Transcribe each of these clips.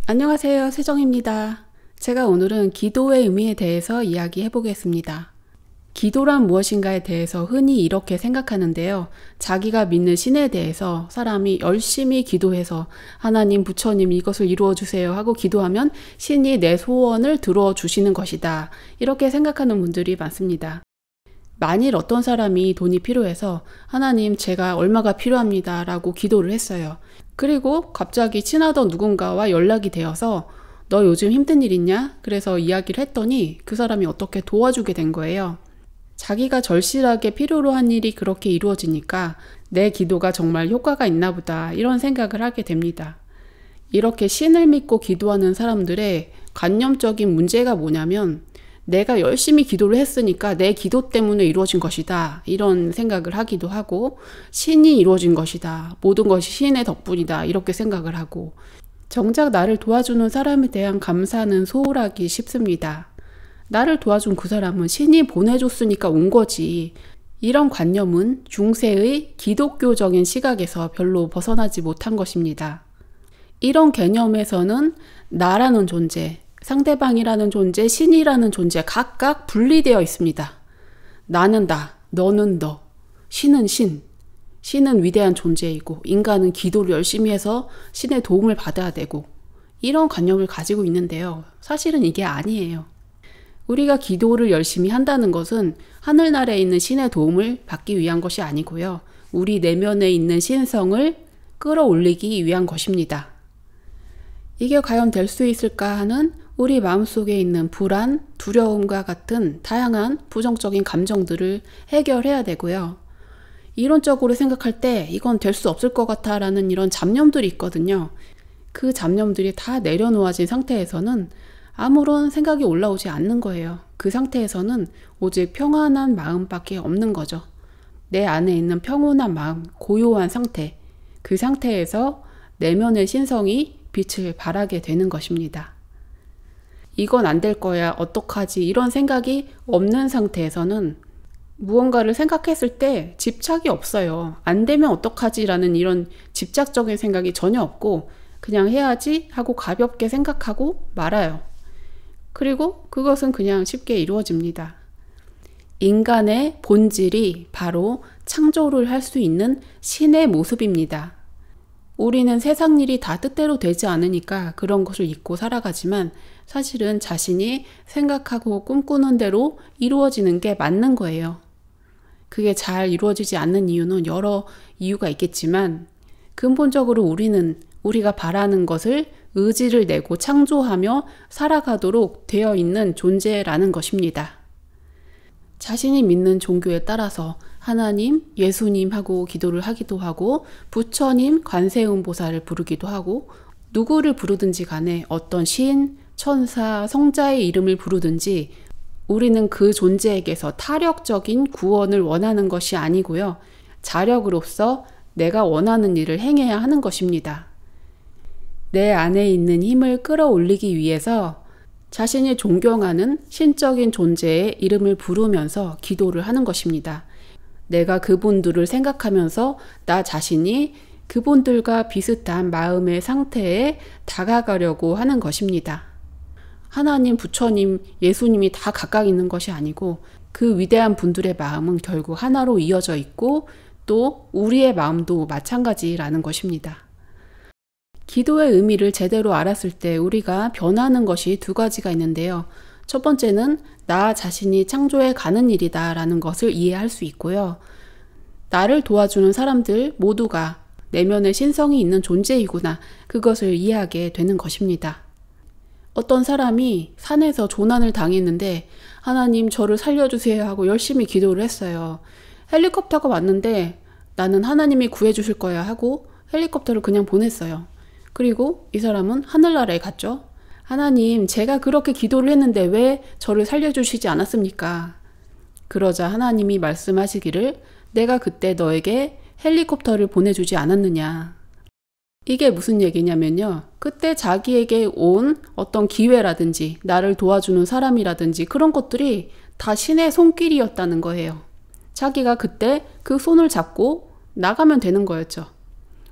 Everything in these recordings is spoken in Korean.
안녕하세요, 세정입니다. 제가 오늘은 기도의 의미에 대해서 이야기해 보겠습니다. 기도란 무엇인가에 대해서 흔히 이렇게 생각하는데요. 자기가 믿는 신에 대해서 사람이 열심히 기도해서 하나님, 부처님 이것을 이루어 주세요 하고 기도하면 신이 내 소원을 들어 주시는 것이다. 이렇게 생각하는 분들이 많습니다. 만일 어떤 사람이 돈이 필요해서 하나님, 제가 얼마가 필요합니다 라고 기도를 했어요. 그리고 갑자기 친하던 누군가와 연락이 되어서 너 요즘 힘든 일 있냐? 그래서 이야기를 했더니 그 사람이 어떻게 도와주게 된 거예요. 자기가 절실하게 필요로 한 일이 그렇게 이루어지니까 내 기도가 정말 효과가 있나 보다, 이런 생각을 하게 됩니다. 이렇게 신을 믿고 기도하는 사람들의 관념적인 문제가 뭐냐면, 내가 열심히 기도를 했으니까 내 기도 때문에 이루어진 것이다, 이런 생각을 하기도 하고, 신이 이루어진 것이다, 모든 것이 신의 덕분이다, 이렇게 생각을 하고, 정작 나를 도와주는 사람에 대한 감사는 소홀하기 쉽습니다. 나를 도와준 그 사람은 신이 보내줬으니까 온 거지. 이런 관념은 중세의 기독교적인 시각에서 별로 벗어나지 못한 것입니다. 이런 개념에서는 나라는 존재, 상대방이라는 존재, 신이라는 존재 각각 분리되어 있습니다. 나는 나, 너는 너, 신은 신. 신은 위대한 존재이고 인간은 기도를 열심히 해서 신의 도움을 받아야 되고, 이런 관념을 가지고 있는데요. 사실은 이게 아니에요. 우리가 기도를 열심히 한다는 것은 하늘나라에 있는 신의 도움을 받기 위한 것이 아니고요. 우리 내면에 있는 신성을 끌어올리기 위한 것입니다. 이게 과연 될 수 있을까 하는 우리 마음속에 있는 불안, 두려움과 같은 다양한 부정적인 감정들을 해결해야 되고요. 이론적으로 생각할 때 이건 될 수 없을 것 같아 라는 이런 잡념들이 있거든요. 그 잡념들이 다 내려놓아진 상태에서는 아무런 생각이 올라오지 않는 거예요. 그 상태에서는 오직 평안한 마음밖에 없는 거죠. 내 안에 있는 평온한 마음, 고요한 상태, 그 상태에서 내면의 신성이 빛을 발하게 되는 것입니다. 이건 안 될 거야, 어떡하지, 이런 생각이 없는 상태에서는 무언가를 생각했을 때 집착이 없어요. 안 되면 어떡하지 라는 이런 집착적인 생각이 전혀 없고, 그냥 해야지 하고 가볍게 생각하고 말아요. 그리고 그것은 그냥 쉽게 이루어집니다. 인간의 본질이 바로 창조를 할 수 있는 신의 모습입니다. 우리는 세상 일이 다 뜻대로 되지 않으니까 그런 것을 잊고 살아가지만, 사실은 자신이 생각하고 꿈꾸는 대로 이루어지는 게 맞는 거예요. 그게 잘 이루어지지 않는 이유는 여러 이유가 있겠지만, 근본적으로 우리는 우리가 바라는 것을 의지를 내고 창조하며 살아가도록 되어 있는 존재라는 것입니다. 자신이 믿는 종교에 따라서 하나님, 예수님 하고 기도를 하기도 하고, 부처님, 관세음보살을 부르기도 하고, 누구를 부르든지 간에 어떤 신, 천사, 성자의 이름을 부르든지 우리는 그 존재에게서 타력적인 구원을 원하는 것이 아니고요. 자력으로서 내가 원하는 일을 행해야 하는 것입니다. 내 안에 있는 힘을 끌어올리기 위해서 자신이 존경하는 신적인 존재의 이름을 부르면서 기도를 하는 것입니다. 내가 그분들을 생각하면서 나 자신이 그분들과 비슷한 마음의 상태에 다가가려고 하는 것입니다. 하나님, 부처님, 예수님이 다 각각 있는 것이 아니고 그 위대한 분들의 마음은 결국 하나로 이어져 있고, 또 우리의 마음도 마찬가지라는 것입니다. 기도의 의미를 제대로 알았을 때 우리가 변하는 것이 두 가지가 있는데요. 첫 번째는 나 자신이 창조해 가는 일이다 라는 것을 이해할 수 있고요. 나를 도와주는 사람들 모두가 내면에 신성이 있는 존재이구나, 그것을 이해하게 되는 것입니다. 어떤 사람이 산에서 조난을 당했는데 하나님, 저를 살려주세요 하고 열심히 기도를 했어요. 헬리콥터가 왔는데 나는 하나님이 구해주실 거야 하고 헬리콥터를 그냥 보냈어요. 그리고 이 사람은 하늘나라에 갔죠. 하나님, 제가 그렇게 기도를 했는데 왜 저를 살려주시지 않았습니까? 그러자 하나님이 말씀하시기를, 내가 그때 너에게 헬리콥터를 보내주지 않았느냐. 이게 무슨 얘기냐면요. 그때 자기에게 온 어떤 기회라든지 나를 도와주는 사람이라든지 그런 것들이 다 신의 손길이었다는 거예요. 자기가 그때 그 손을 잡고 나가면 되는 거였죠.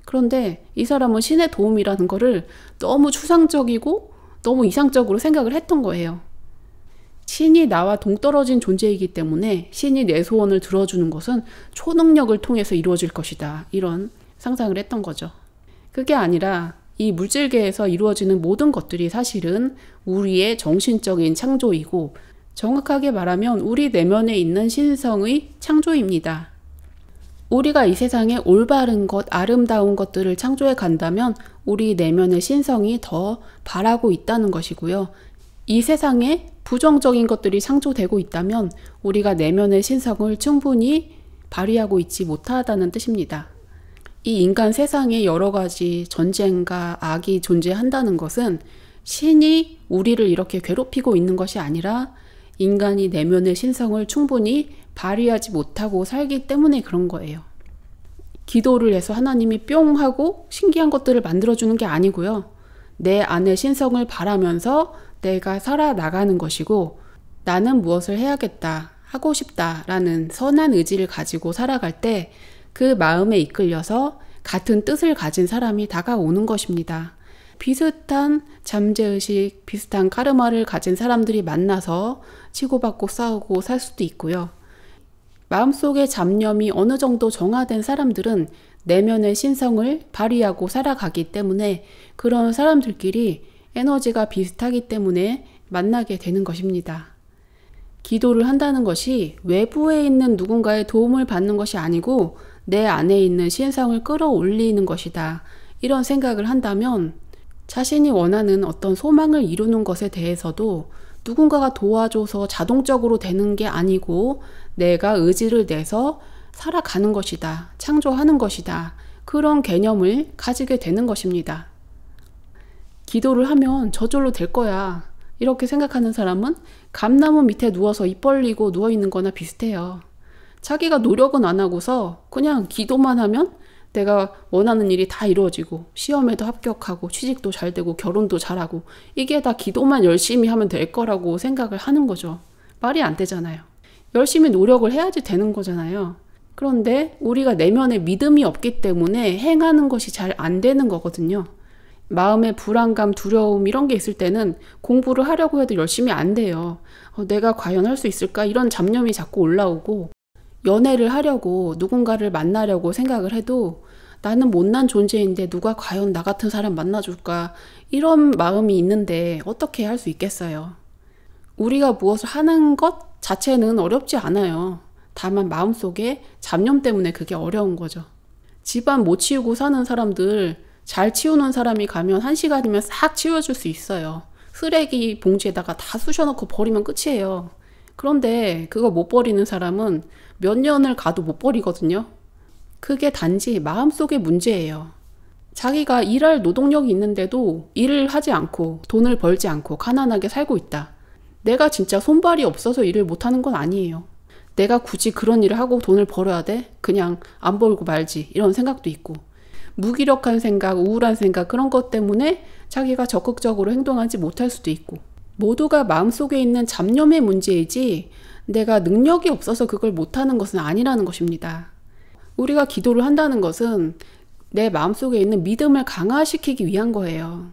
그런데 이 사람은 신의 도움이라는 거를 너무 추상적이고 너무 이상적으로 생각을 했던 거예요. 신이 나와 동떨어진 존재이기 때문에 신이 내 소원을 들어주는 것은 초능력을 통해서 이루어질 것이다. 이런 상상을 했던 거죠. 그게 아니라 이 물질계에서 이루어지는 모든 것들이 사실은 우리의 정신적인 창조이고 정확하게 말하면 우리 내면에 있는 신성의 창조입니다. 우리가 이 세상에 올바른 것, 아름다운 것들을 창조해 간다면 우리 내면의 신성이 더 바라고 있다는 것이고요. 이 세상에 부정적인 것들이 창조되고 있다면 우리가 내면의 신성을 충분히 발휘하고 있지 못하다는 뜻입니다. 이 인간 세상에 여러 가지 전쟁과 악이 존재한다는 것은 신이 우리를 이렇게 괴롭히고 있는 것이 아니라 인간이 내면의 신성을 충분히 발휘하지 못하고 살기 때문에 그런 거예요. 기도를 해서 하나님이 뿅 하고 신기한 것들을 만들어주는 게 아니고요. 내 안의 신성을 바라면서 내가 살아나가는 것이고 나는 무엇을 해야겠다, 하고 싶다라는 선한 의지를 가지고 살아갈 때 그 마음에 이끌려서 같은 뜻을 가진 사람이 다가오는 것입니다. 비슷한 잠재의식, 비슷한 카르마를 가진 사람들이 만나서 치고받고 싸우고 살 수도 있고요. 마음속의 잡념이 어느 정도 정화된 사람들은 내면의 신성을 발휘하고 살아가기 때문에 그런 사람들끼리 에너지가 비슷하기 때문에 만나게 되는 것입니다. 기도를 한다는 것이 외부에 있는 누군가의 도움을 받는 것이 아니고 내 안에 있는 신성을 끌어올리는 것이다. 이런 생각을 한다면 자신이 원하는 어떤 소망을 이루는 것에 대해서도 누군가가 도와줘서 자동적으로 되는 게 아니고 내가 의지를 내서 살아가는 것이다. 창조하는 것이다. 그런 개념을 가지게 되는 것입니다. 기도를 하면 저절로 될 거야. 이렇게 생각하는 사람은 감나무 밑에 누워서 입 벌리고 누워있는 거나 비슷해요. 자기가 노력은 안 하고서 그냥 기도만 하면 내가 원하는 일이 다 이루어지고 시험에도 합격하고 취직도 잘 되고 결혼도 잘하고 이게 다 기도만 열심히 하면 될 거라고 생각을 하는 거죠. 말이 안 되잖아요. 열심히 노력을 해야지 되는 거잖아요. 그런데 우리가 내면에 믿음이 없기 때문에 행하는 것이 잘 안 되는 거거든요. 마음에 불안감, 두려움 이런 게 있을 때는 공부를 하려고 해도 열심히 안 돼요. 내가 과연 할 수 있을까? 이런 잡념이 자꾸 올라오고 연애를 하려고 누군가를 만나려고 생각을 해도 나는 못난 존재인데 누가 과연 나 같은 사람 만나줄까? 이런 마음이 있는데 어떻게 할 수 있겠어요? 우리가 무엇을 하는 것 자체는 어렵지 않아요. 다만 마음속에 잡념 때문에 그게 어려운 거죠. 집안 못 치우고 사는 사람들 잘 치우는 사람이 가면 1시간이면 싹 치워줄 수 있어요. 쓰레기 봉지에다가 다 쑤셔놓고 버리면 끝이에요. 그런데 그거 못 버리는 사람은 몇 년을 가도 못 버리거든요. 그게 단지 마음속의 문제예요. 자기가 일할 노동력이 있는데도 일을 하지 않고 돈을 벌지 않고 가난하게 살고 있다. 내가 진짜 손발이 없어서 일을 못하는 건 아니에요. 내가 굳이 그런 일을 하고 돈을 벌어야 돼? 그냥 안 벌고 말지. 이런 생각도 있고. 무기력한 생각, 우울한 생각 그런 것 때문에 자기가 적극적으로 행동하지 못할 수도 있고. 모두가 마음속에 있는 잡념의 문제이지 내가 능력이 없어서 그걸 못하는 것은 아니라는 것입니다. 우리가 기도를 한다는 것은 내 마음속에 있는 믿음을 강화시키기 위한 거예요.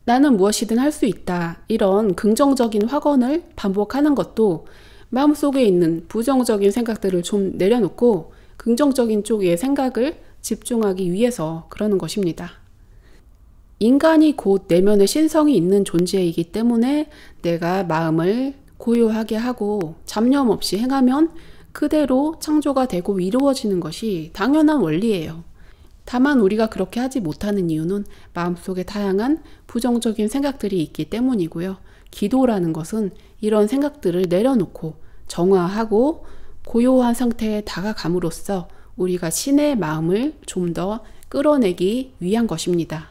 나는 무엇이든 할 수 있다. 이런 긍정적인 확언을 반복하는 것도 마음속에 있는 부정적인 생각들을 좀 내려놓고 긍정적인 쪽의 생각을 집중하기 위해서 그러는 것입니다. 인간이 곧 내면의 신성이 있는 존재이기 때문에 내가 마음을 고요하게 하고 잡념 없이 행하면 그대로 창조가 되고 이루어지는 것이 당연한 원리예요. 다만 우리가 그렇게 하지 못하는 이유는 마음속에 다양한 부정적인 생각들이 있기 때문이고요. 기도라는 것은 이런 생각들을 내려놓고 정화하고 고요한 상태에 다가감으로써 우리가 신의 마음을 좀 더 끌어내기 위한 것입니다.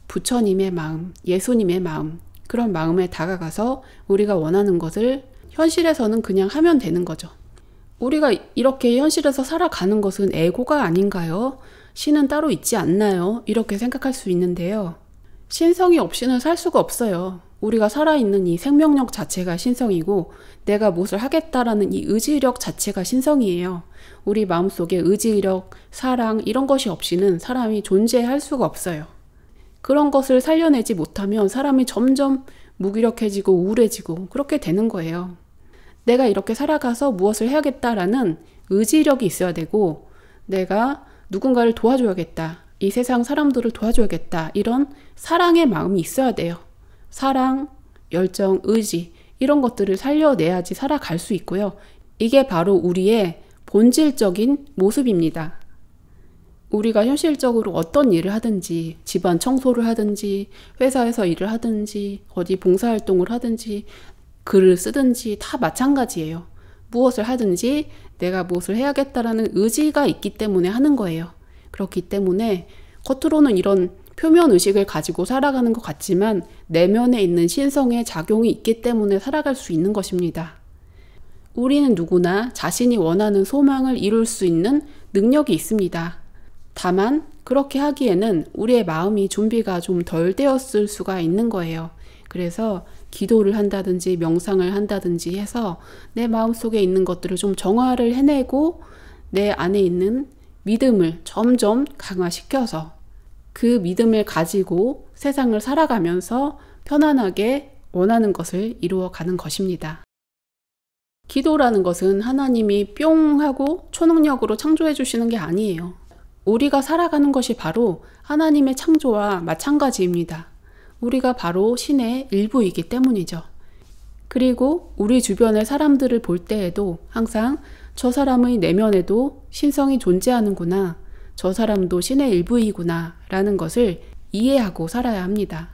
부처님의 마음, 예수님의 마음, 그런 마음에 다가가서 우리가 원하는 것을 현실에서는 그냥 하면 되는 거죠. 우리가 이렇게 현실에서 살아가는 것은 에고가 아닌가요? 신은 따로 있지 않나요? 이렇게 생각할 수 있는데요. 신성이 없이는 살 수가 없어요. 우리가 살아있는 이 생명력 자체가 신성이고 내가 무엇을 하겠다라는 이 의지력 자체가 신성이에요. 우리 마음속에 의지력, 사랑 이런 것이 없이는 사람이 존재할 수가 없어요. 그런 것을 살려내지 못하면 사람이 점점 무기력해지고 우울해지고 그렇게 되는 거예요. 내가 이렇게 살아가서 무엇을 해야겠다라는 의지력이 있어야 되고 내가 누군가를 도와줘야겠다. 이 세상 사람들을 도와줘야겠다. 이런 사랑의 마음이 있어야 돼요. 사랑, 열정, 의지 이런 것들을 살려내야지 살아갈 수 있고요. 이게 바로 우리의 본질적인 모습입니다. 우리가 현실적으로 어떤 일을 하든지 집안 청소를 하든지 회사에서 일을 하든지 어디 봉사활동을 하든지 글을 쓰든지 다 마찬가지예요. 무엇을 하든지 내가 무엇을 해야겠다라는 의지가 있기 때문에 하는 거예요. 그렇기 때문에 겉으로는 이런 표면 의식을 가지고 살아가는 것 같지만 내면에 있는 신성의 작용이 있기 때문에 살아갈 수 있는 것입니다. 우리는 누구나 자신이 원하는 소망을 이룰 수 있는 능력이 있습니다. 다만 그렇게 하기에는 우리의 마음이 준비가 좀 덜 되었을 수가 있는 거예요. 그래서 기도를 한다든지 명상을 한다든지 해서 내 마음속에 있는 것들을 좀 정화를 해내고 내 안에 있는 믿음을 점점 강화시켜서 그 믿음을 가지고 세상을 살아가면서 편안하게 원하는 것을 이루어가는 것입니다. 기도라는 것은 하나님이 뿅 하고 초능력으로 창조해 주시는 게 아니에요. 우리가 살아가는 것이 바로 하나님의 창조와 마찬가지입니다. 우리가 바로 신의 일부이기 때문이죠. 그리고 우리 주변의 사람들을 볼 때에도 항상 저 사람의 내면에도 신성이 존재하는구나, 저 사람도 신의 일부이구나 라는 것을 이해하고 살아야 합니다.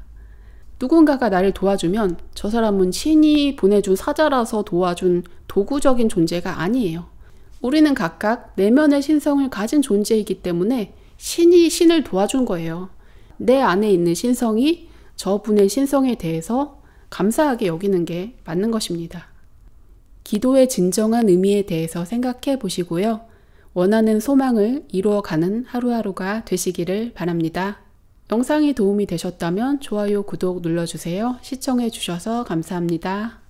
누군가가 나를 도와주면 저 사람은 신이 보내준 사자라서 도와준 도구적인 존재가 아니에요. 우리는 각각 내면의 신성을 가진 존재이기 때문에 신이 신을 도와준 거예요. 내 안에 있는 신성이 저분의 신성에 대해서 감사하게 여기는 게 맞는 것입니다. 기도의 진정한 의미에 대해서 생각해 보시고요. 원하는 소망을 이루어가는 하루하루가 되시기를 바랍니다. 영상이 도움이 되셨다면 좋아요, 구독 눌러주세요. 시청해 주셔서 감사합니다.